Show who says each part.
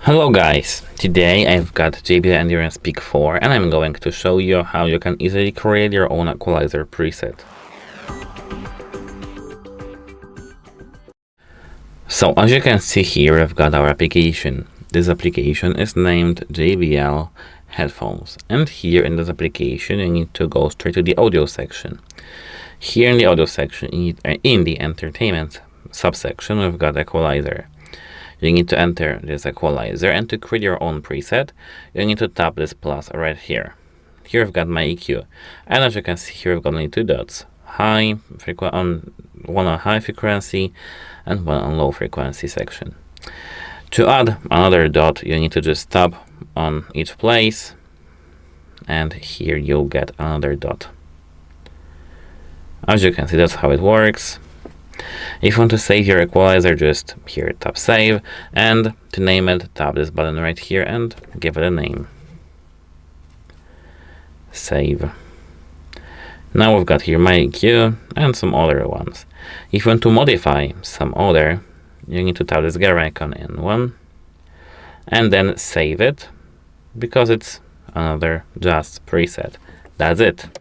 Speaker 1: Hello guys, today I've got JBL Endurance Peak 4 and I'm going to show you how you can easily create your own equalizer preset. So as you can see here, I've got our application. This application is named JBL Headphones, and here in this application you need to go straight to the audio section. Here in the audio section, in the entertainment subsection, we've got equalizer. You need to enter this equalizer, and to create your own preset, you need to tap this plus right here. Here I've got my EQ, and as you can see here, I've got only two dots: one on high frequency and one on low frequency section. To add another dot, you need to just tap on each place, and here you'll get another dot. As you can see, that's how it works. If you want to save your equalizer, just here tap save, and to name it, tap this button right here and give it a name. Save. Now we've got here my EQ and some other ones. If you want to modify some other, you need to tap this gear icon in one and then save it, because it's another just preset. That's it.